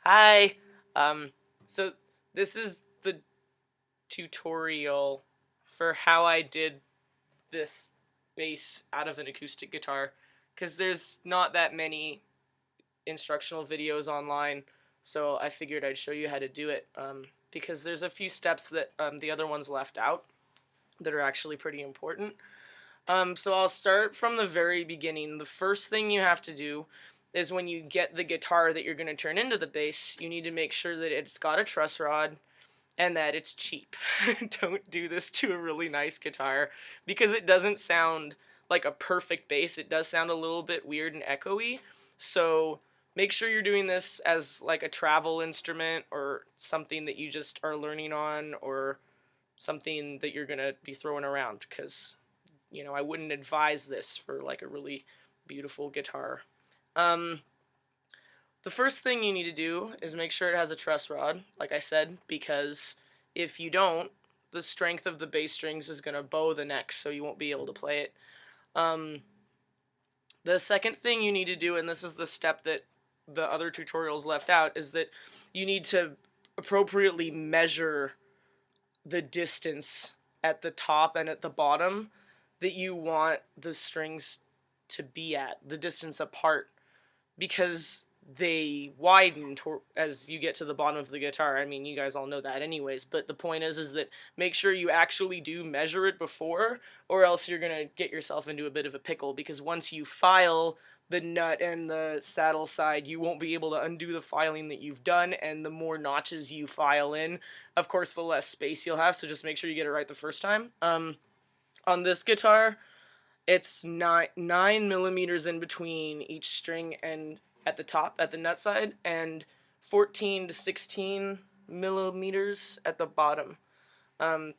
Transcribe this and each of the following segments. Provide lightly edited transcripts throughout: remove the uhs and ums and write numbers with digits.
Hi. So this is the tutorial for how I did this bass out of an acoustic guitar, because there's not that many instructional videos online, so I figured I'd show you how to do it, because there's a few steps that the other ones left out that are actually pretty important. So I'll start from the very beginning. The first thing you have to do is when you get the guitar that you're going to turn into the bass, you need to make sure that it's got a truss rod and that it's cheap. Don't do this to a really nice guitar because it doesn't sound like a perfect bass. It does sound a little bit weird and echoey. So make sure you're doing this as like a travel instrument or something that you just are learning on, or something that you're going to be throwing around, because I wouldn't advise this for like a really beautiful guitar. Um, the first thing you need to do is make sure it has a truss rod, like I said, because if you don't, the strength of the bass strings is going to bow the neck, so you won't be able to play it. Um, the second thing you need to do, and this is the step that the other tutorials left out, is that you need to appropriately measure the distance at the top and at the bottom that you want the strings to be at, the distance apart, because they widen as you get to the bottom of the guitar. I mean, you guys all know that anyways, but the point is that make sure you actually do measure it before, or else you're going to get yourself into a bit of a pickle, because once you file the nut and the saddle side, you won't be able to undo the filing that you've done, and the more notches you file in, of course, the less space you'll have, so just make sure you get it right the first time. On this guitar, it's 9 millimeters in between each string and at the top, at the nut side, and 14 to 16 millimeters at the bottom.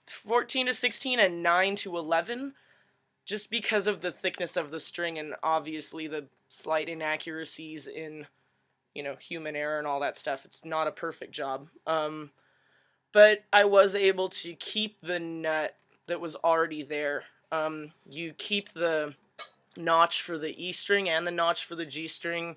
14 to 16 and 9 to 11, just because of the thickness of the string and obviously the slight inaccuracies in, human error and all that stuff. It's not a perfect job. But I was able to keep the nut that was already there. You keep the notch for the E string and the notch for the G string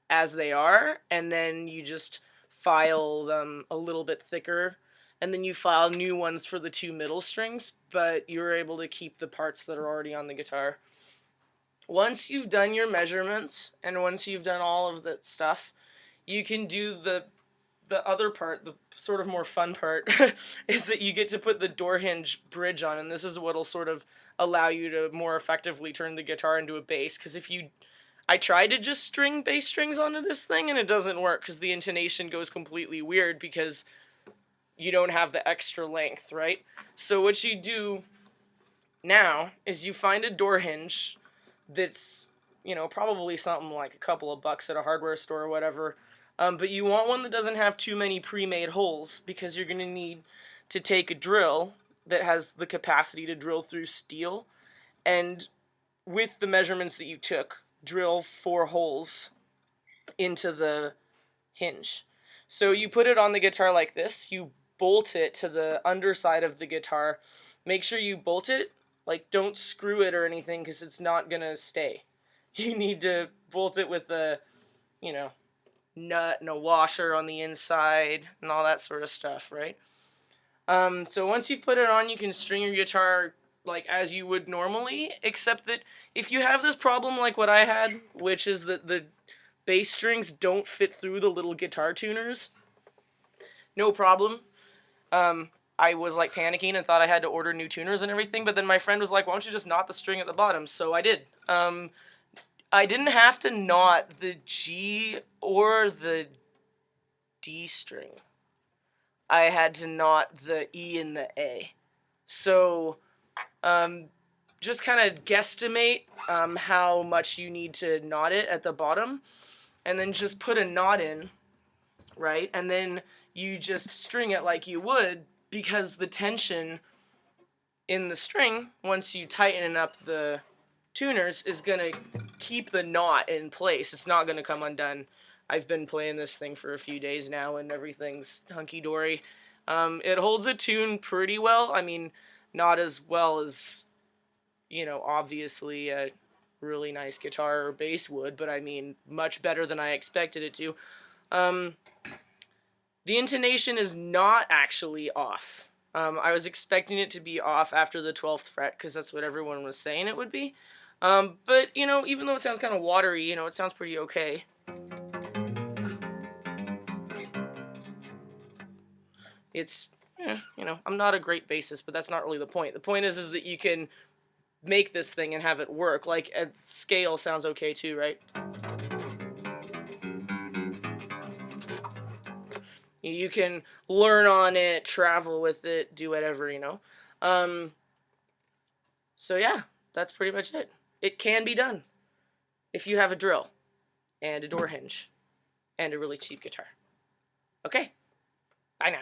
as they are, and then you just file them a little bit thicker, and then you file new ones for the two middle strings, but you're able to keep the parts that are already on the guitar. Once you've done your measurements, and once you've done all of that stuff, you can do the other part, the sort of more fun part, is that you get to put the door hinge bridge on, and this is what'll sort of allow you to more effectively turn the guitar into a bass, because I tried to just string bass strings onto this thing, and it doesn't work, because the intonation goes completely weird, because you don't have the extra length, right? So what you do now is you find a door hinge that's, probably something like a couple of bucks at a hardware store or whatever, but you want one that doesn't have too many pre-made holes, because you're going to need to take a drill that has the capacity to drill through steel, and with the measurements that you took, drill 4 holes into the hinge. So you put it on the guitar like this, you bolt it to the underside of the guitar. Make sure you bolt it, like don't screw it or anything, because it's not going to stay. You need to bolt it with a, nut and a washer on the inside and all that sort of stuff, right? So once you've put it on, you can string your guitar like as you would normally, except that if you have this problem like what I had, which is that the bass strings don't fit through the little guitar tuners, no problem. I was like panicking and thought I had to order new tuners and everything, but then my friend was like, why don't you just knot the string at the bottom? So I did. I didn't have to knot the G or the D string. I had to knot the E and the A. So, just kind of guesstimate how much you need to knot it at the bottom, and then just put a knot in, right? And then you just string it like you would, because the tension in the string, once you tighten up the tuners, is going to keep the knot in place. It's not going to come undone. I've been playing this thing for a few days now, and everything's hunky-dory. It holds a tune pretty well. I mean, not as well as, obviously a really nice guitar or bass would, but I mean, much better than I expected it to. The intonation is not actually off. I was expecting it to be off after the 12th fret because that's what everyone was saying it would be. But, you know, even though it sounds kind of watery, you know, it sounds pretty okay. It's, you know, I'm not a great bassist, but that's not really the point. The point is that you can make this thing and have it work. Like, a scale sounds okay too, right? You can learn on it, travel with it, do whatever, you know. So yeah, that's pretty much it. It can be done if you have a drill and a door hinge and a really cheap guitar. Okay, bye now.